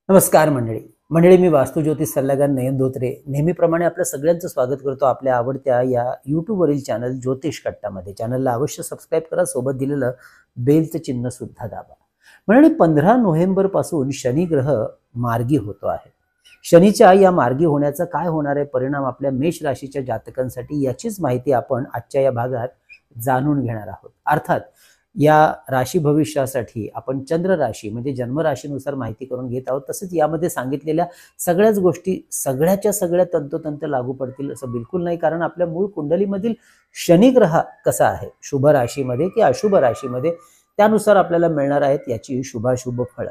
नमस्कार मंडळी मी वास्तू ज्योतिष सल्लागार नयन धोत्रे नेहमीप्रमाणे आपल्या सगळ्यांचं स्वागत करतो आपल्या आवडत्या या यूट्यूबवरील चॅनल ज्योतिष कट्टामध्ये। चॅनलला अवश्य सबस्क्राईब करा, सोबत दिलेलं बेलचं चिन्ह सुद्धा दाबा। मंडळी 15 नोव्हेंबर पासून शनी ग्रह मार्गी होतो आहे। शनीच्या या मार्गी होण्याचा काय होणार आहे परिणाम आपल्या मेष राशीच्या जातकांसाठी याचीच माहिती आपण आजच्या या भागात जाणून घेणार आहोत। अर्थात या राशी भविष्यासाठी आपण चंद्र राशी म्हणजे जन्म राशीनुसार माहिती करून घेत आहोत। तसेच यामध्ये सांगितलेल्या सगळ्याच गोष्टी सगळ्याच्या सगळ्या तंतोतंत लागू पडतील असं बिलकुल नाही, कारण आपल्या मूळ कुंडलीमधील शनी ग्रह कसा आहे, शुभ राशीमध्ये की अशुभ राशीमध्ये, त्यानुसार आपल्याला मिळणार आहेत याची शुभाशुभ फळं।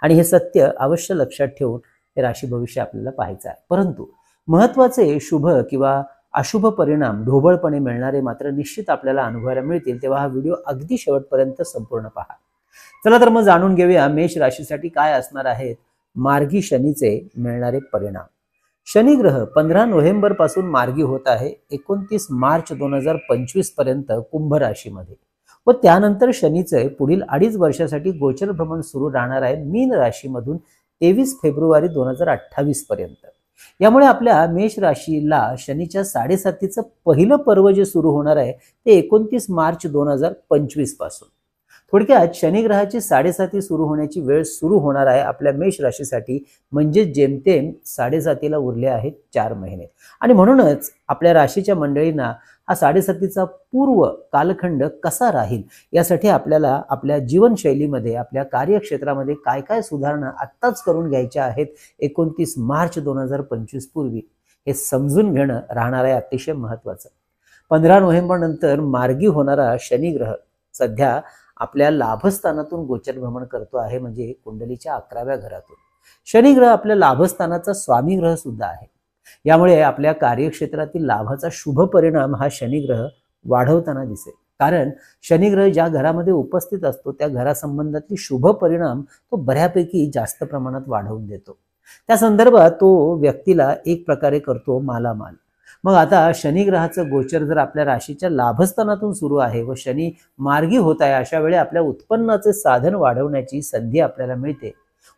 आणि हे सत्य अवश्य लक्षात ठेवून हे राशी भविष्य आपल्याला पाहायचं आहे। परंतु महत्त्वाचे शुभ किंवा अशुभ परिणाम ढोबळपणे मिळणारे मात्र निश्चित आपल्याला अनुभवायला मिळतील, तेव्हा हा व्हिडिओ अगदी शेवटपर्यंत संपूर्ण पहा। चला तर मग जाणून घेऊया मेष राशीसाठी काय असणार आहेत मार्गी शनीचे मिळणारे परिणाम। शनी ग्रह 15 नोव्हेंबर पासून मार्गी होत आहे 29 मार्च 2025 पर्यंत कुंभ राशीमध्ये, व त्यानंतर शनीचे पुढील 2.5 वर्षासाठी गोचर भ्रमण सुरू राहणार आहे मीन राशीमधून 23 फेब्रुवारी 2028 पर्यंत। यामुळे आपल्या मेष राशीला शनीच्या 7.5चं पहिलं पर्व जे सुरू होणार आहे ते 29 मार्च 2025 पासून। थोडक्यात शनी ग्रहाची 7.5 सुरू होण्याची वेळ सुरू होणार आहे आपल्या मेष राशीसाठी, म्हणजे जेमतेम 7.5ला उरले आहेत 4 महिने। आणि म्हणूनच आपल्या राशीच्या मंडळींना हा 7.5चा पूर्व कालखंड कसा राहील यासाठी आपल्याला आपल्या जीवनशैलीमध्ये आपल्या कार्यक्षेत्रामध्ये काय काय सुधारणा आत्ताच करून घ्यायच्या आहेत 29 मार्च 2025 पूर्वी हे समजून घेणं राहणार आहे अतिशय महत्त्वाचं। 15 नोव्हेंबर नंतर मार्गी होणारा शनी ग्रह सध्या आपल्या लाभस्थानातून गोचर भ्रमण करतो आहे, म्हणजे कुंडलीच्या 11व्या घरातून। शनी ग्रह आपल्या लाभस्थानाचा स्वामी ग्रह सुद्धा आहे। यामुळे आपल्या कार्यक्षेत्रातील लाभाचा शुभ परिणाम हा शनी ग्रह वाढवताना दिसेल, कारण शनी ग्रह ज्या घरामध्ये उपस्थित असतो त्या घरासंबंधातील शुभ परिणाम तो बऱ्यापैकी जास्त प्रमाणात वाढवून देतो। त्या संदर्भात तो व्यक्तीला एक प्रकारे करतो मालामाल। मग आता शनी ग्रहाचं गोचर जर आपल्या राशीच्या लाभस्थानातून सुरू आहे व शनी मार्गी होत आहे, अशा वेळी आपल्या उत्पन्नाचे साधन वाढवण्याची संधी आपल्याला मिळते।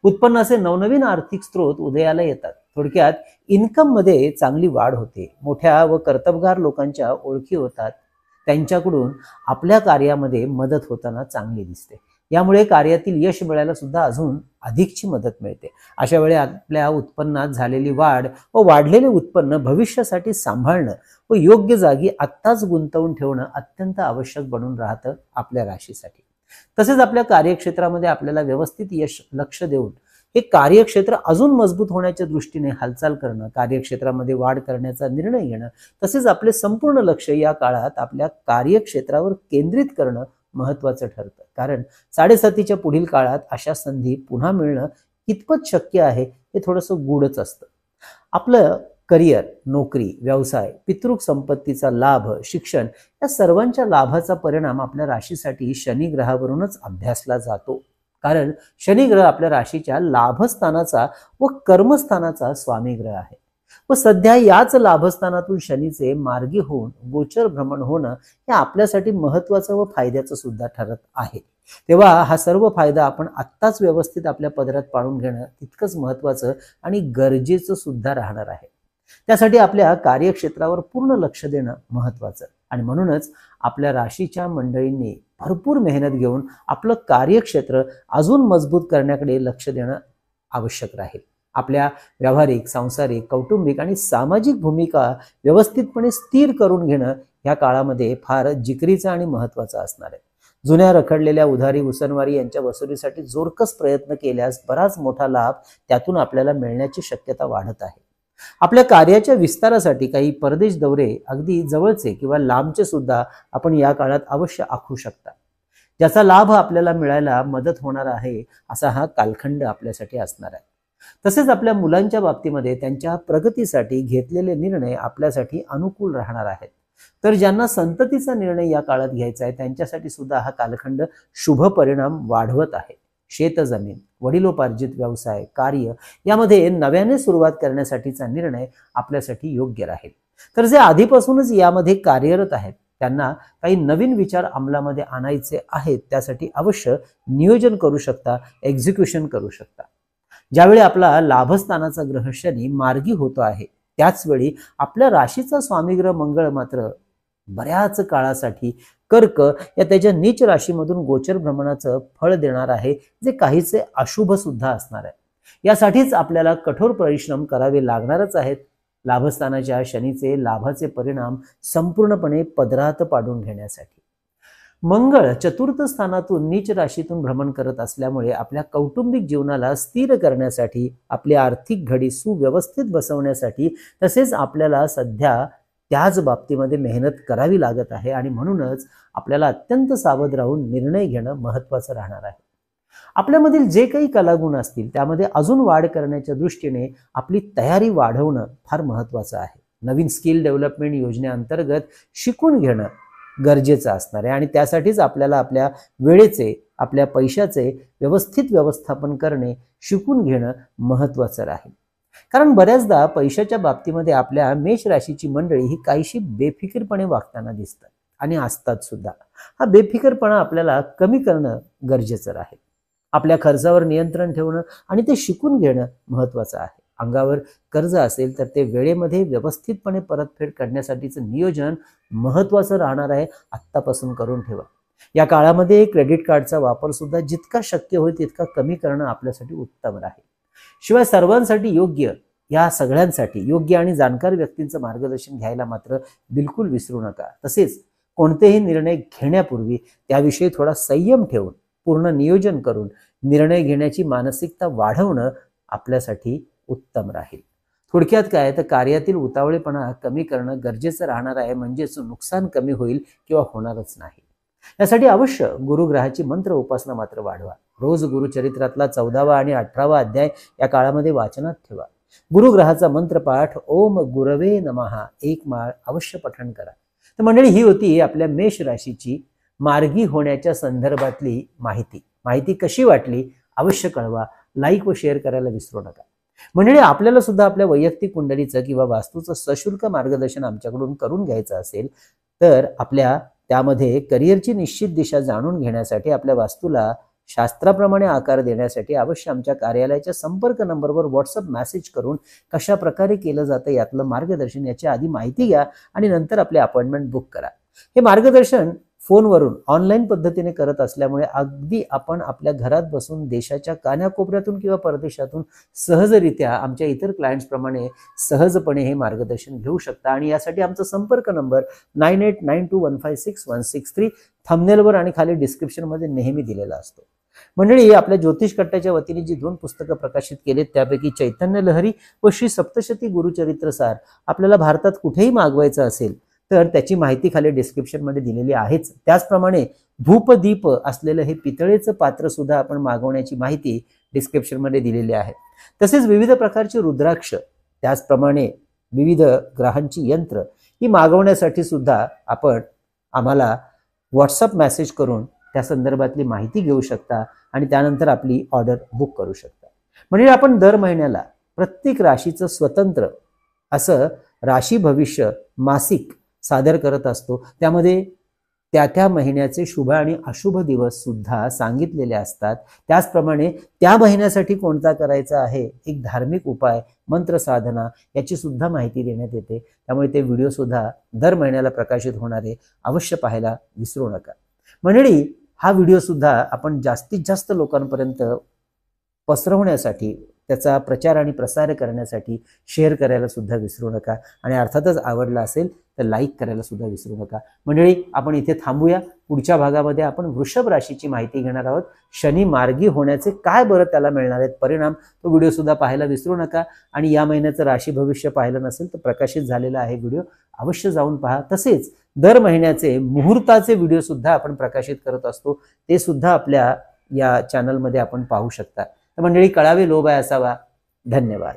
उत्पन्नाचे नवनवीन आर्थिक स्रोत उदयाला येतात। थोडक्यात इन्कम मध्ये चांगली वाढ होते। मोठ्या व कर्तबगार लोकांच्या ओळखी होतात, त्यांच्याकडून आपल्या कार्यामध्ये मदत होताना चांगली दिसते। यामुळे कार्यातील यश मिळायला सुद्धा अजून अधिकची मदत मिळते। अशा वेळी आपल्या उत्पन्नात झालेली वाढ व वाढलेले उत्पन्न भविष्यासाठी सांभाळणं व योग्य जागी आत्ताच गुंतवून ठेवणं अत्यंत आवश्यक बनून राहतं आपल्या राशीसाठी। तसेच आपल्या कार्यक्षेत्रामध्ये आपल्याला व्यवस्थित यश लक्ष देऊन हे कार्यक्षेत्र अजून मजबूत होण्याच्या दृष्टीने हालचाल करणं, कार्यक्षेत्रामध्ये वाढ करण्याचा निर्णय घेणं, तसेच आपले संपूर्ण लक्ष या काळात आपल्या कार्यक्षेत्रावर केंद्रित करणं महत्त्वाचं ठरतं। कारण 7.5च्या पुढील काळात अशा संधी पुन्हा मिळणं कितपत शक्य आहे हे थोडंसं गूढच असतं। आपलं करिअर, नोकरी, व्यवसाय, पितृक संपत्तीचा लाभ, शिक्षण या सर्वांच्या लाभाचा परिणाम आपल्या राशीसाठी शनी ग्रहावरूनच अभ्यासला जातो। कारण शनी ग्रह आपल्या राशीच्या लाभस्थानाचा व कर्मस्थानाचा स्वामी ग्रह आहे व सध्या याच लाभस्थानातून शनीचे मार्गी होऊन गोचर भ्रमण होणं हे आपल्यासाठी महत्त्वाचं व फायद्याचं सुद्धा ठरत आहे। तेव्हा हा सर्व फायदा आपण आत्ताच व्यवस्थित आपल्या पदरात पाडून घेणं तितकंच महत्त्वाचं आणि गरजेचं सुद्धा राहणार आहे। त्यासाठी आपल्या कार्यक्षेत्रावर पूर्ण लक्ष देणं महत्त्वाचं, आणि म्हणूनच आपल्या राशीच्या मंडळींनी भरपूर मेहनत घेऊन आपलं कार्यक्षेत्र अजून मजबूत करण्याकडे लक्ष देणं आवश्यक राहील। आपल्या व्यावहारिक, सांसारिक, कौटुंबिक आणि सामाजिक भूमिका व्यवस्थितपणे स्थिर करून घेणं या काळामध्ये फार जिकरीचं आणि महत्त्वाचं असणार आहे। जुन्या रखडलेल्या उधारी उसनवारी यांच्या वसुलीसाठी जोरकस प्रयत्न केल्यास बराच मोठा लाभ त्यातून आपल्याला मिळण्याची शक्यता वाढत आहे। आपल्या कार्याच्या विस्तारासाठी काही परदेश दौरे अगदी जवळचे किंवा लांबचे सुद्धा आपण या काळात अवश्य आखू शकता, ज्याचा लाभ आपल्याला मिळायला मदत होणार आहे असा हा कालखंड आपल्यासाठी असणार आहे। तसेच आपल्या मुलांच्या बाबतीमध्ये त्यांच्या प्रगतीसाठी घेतलेले निर्णय आपल्यासाठी अनुकूल राहणार आहेत। तर ज्यांना संततीचा निर्णय या काळात घ्यायचा आहे त्यांच्यासाठी सुद्धा हा कालखंड शुभ परिणाम वाढवत आहे। शेतजमीन, वडिलोपार्जित व्यवसाय, कार्य यामध्ये नव्याने सुरुवात करण्यासाठीचा निर्णय आपल्यासाठी योग्य राहील। तर जे आधीपासूनच यामध्ये कार्यरत आहेत त्यांना काही नवीन विचार अंमलामध्ये आणायचे आहेत, त्यासाठी अवश्य नियोजन करू शकता, एक्झिक्युशन करू शकता। ज्यावेळी आपला लाभस्थानाचा ग्रह शनी मार्गी होतो आहे त्याच वेळी आपल्या राशीचा स्वामी ग्रह मंगळ मात्र बऱ्याच काळासाठी कर्क या त्याच्या नीच राशीमधून गोचर भ्रमणाचं फळ देणार आहे, जे काहीसे अशुभ सुद्धा असणार आहे. यासाठीच आपल्याला कठोर परिश्रम करावे लागणारच आहेत. लाभस्थानाच्या शनीचे लाभाचे परिणाम संपूर्णपणे पदरात पाडून घेण्यासाठी मंगळ चतुर्थ स्थानातून नीच राशीतून भ्रमण करत असल्यामुळे आपल्या कौटुंबिक जीवनाला स्थिर करण्यासाठी, आपली आर्थिक घडी सुव्यवस्थित बसवण्यासाठी, तसेच आपल्याला सध्या त्याच बाबतीमध्ये मेहनत करावी लागत आहे आणि म्हणूनच आपल्याला अत्यंत सावध राहून निर्णय घेणं महत्त्वाचं राहणार आहे. आपल्यामधील जे काही कलागुण असतील त्यामध्ये अजून वाढ करण्याच्या दृष्टीने आपली तयारी वाढवणं फार महत्त्वाचं आहे. नवीन स्किल डेव्हलपमेंट योजनेअंतर्गत शिकून घेणं गरजेचं असणार आहे आणि त्यासाठीच आपल्याला आपल्या वेळेचे, आपल्या पैशाचे व्यवस्थित व्यवस्थापन करणे शिकून घेणं महत्त्वाचं राहील. कारण बऱ्याचदा पैशाच्या बाबतीमध्ये आपल्या मेष राशीची मंडळी ही काहीशी बेफिकीरपणे वागताना दिसतात आणि असतात सुद्धा. हा बेफिकीरपणा आपल्याला कमी करणं गरजेचं राहील. आपल्या खर्चावर नियंत्रण ठेवणं आणि ते शिकून घेणं महत्त्वाचं आहे. अंगावर कर्ज असेल तर ते वेळेमध्ये व्यवस्थितपणे परतफेड करण्यासाठीचं नियोजन महत्त्वाचं राहणार आहे. आत्तापासून करून ठेवा. या काळामध्ये क्रेडिट कार्डचा वापर सुद्धा जितका शक्य होईल तितका कमी करणं आपल्यासाठी उत्तम राहील. शिवाय सर्वांसाठी योग्य, या सगळ्यांसाठी योग्य आणि जाणकार व्यक्तींचं मार्गदर्शन घ्यायला मात्र बिलकुल विसरू नका. तसेच कोणतेही निर्णय घेण्यापूर्वी त्याविषयी थोडा संयम ठेवून, पूर्ण नियोजन करून निर्णय घेण्याची मानसिकता वाढवणं आपल्यासाठी उत्तम राहील. थोडक्यात काय तर कार्यातील उतावळेपणा कमी करणं गरजेचं राहणार आहे, म्हणजेच नुकसान कमी होईल किंवा होणारच नाही. यासाठी अवश्य गुरुग्रहाची मंत्र उपासना मात्र वाढवा. रोज गुरुचरित्रातला 14वा आणि 18वा अध्याय या काळामध्ये वाचनात ठेवा. गुरुग्रहाचा मंत्रपाठ ओम गुरवे नमः 1 माळ अवश्य पठण करा. तर मंडळी, ही होती आपल्या मेष राशीची मार्गी होण्याच्या संदर्भातली माहिती कशी वाटली अवश्य कळवा. लाईक व शेअर करायला विसरू नका. मंडळी, आपल्याला सुद्धा आपल्या वैयक्तिक कुंडलीचं किंवा वास्तूचं सशुल्क मार्गदर्शन आमच्याकडून करून घ्यायचं असेल तर आपल्या त्यामध्ये करिअरची निश्चित दिशा जाणून घेण्यासाठी, आपल्या वास्तूला शास्त्राप्रमाणे आकार देण्यासाठी अवश्य आमच्या कार्यालयाच्या संपर्क नंबरवर व्हॉट्सअप मेसेज करून कशा प्रकारे केलं जातं यातलं मार्गदर्शन याची आधी माहिती घ्या आणि नंतर आपले अपॉइंटमेंट बुक करा. हे मार्गदर्शन फोनवरून ऑनलाईन पद्धतीने करत असल्यामुळे अगदी आपण आपल्या घरात बसून देशाच्या कानाकोपऱ्यातून किंवा परदेशातून सहजरित्या आमच्या इतर क्लायंट्स प्रमाणे सहजपणे हे मार्गदर्शन घेऊ शकता. आणि यासाठी आमचा संपर्क नंबर 9892156163 थंबनेलवर आणि खाली डिस्क्रिप्शनमध्ये नेहमी दिलेला असतो. मंडळी, आपल्या ज्योतिष कट्ट्याच्या वतीने जी 2 पुस्तकं प्रकाशित केलीत त्यापैकी चैतन्य लहरी व श्री सप्तशती गुरुचरित्र सार आपल्याला भारतात कुठेही मागवायचं असेल तर त्याची माहिती खाली डिस्क्रिप्शन मध्ये दिलेली आहेच. त्याचप्रमाणे धूपदीप असलेलं हे पितळेचं पात्र सुद्धा आपण मागवण्याची माहिती डिस्क्रिप्शन मध्ये दिलेली आहे. तसेच विविध प्रकारचे रुद्राक्ष, त्याचप्रमाणे विविध ग्रहांची यंत्र ही मागवण्यासाठी सुद्धा आपण आम्हाला व्हॉट्सअप मेसेज करून त्या संदर्भातली माहिती घेऊ शकता आणि त्यानंतर आपली ऑर्डर बुक करू शकता. म्हणजे आपण दर महिन्याला प्रत्येक राशीचं स्वतंत्र असं राशी भविष्य मासिक सादर करत असतो. त्यामध्ये त्या महिन्याचे शुभ आणि अशुभ दिवस सुद्धा सांगितलेले असतात. त्याचप्रमाणे त्या महिन्यासाठी कोणता करायचा आहे, एक धार्मिक उपाय, मंत्र साधना याची सुद्धा माहिती देण्यात येते. त्यामुळे ते व्हिडिओ सुद्धा दर महिन्याला प्रकाशित होणारे अवश्य पाहायला विसरू नका. मंडळी, हा व्हिडिओ सुद्धा आपण जास्तीत जास्त लोकांपर्यंत पसरवण्यासाठी, त्याचा प्रचार आणि प्रसार करण्यासाठी शेअर करायला सुद्धा विसरू नका. आणि अर्थातच आवडला असेल तर लाईक करायला सुद्धा विसरू नका. मंडळी, आपण इथे थांबूया. पुढच्या भागामध्ये आपण वृषभ राशीची माहिती घेणार आहोत. शनी मार्गी होण्याचे काय बरं त्याला मिळणार आहेत परिणाम, तो व्हिडिओ सुद्धा पाहायला विसरू नका. आणि या महिन्याचं राशी भविष्य पाहिलं नसेल तर प्रकाशित झालेला आहे व्हिडिओ, अवश्य जाऊन पहा. तसेच दर महिन्याचे मुहूर्ताचे व्हिडिओ सुद्धा आपण प्रकाशित करत असतो, ते सुद्धा आपल्या या चॅनलमध्ये आपण पाहू शकता. तर मंडळी, कळावे लोभ आहे असावा. धन्यवाद.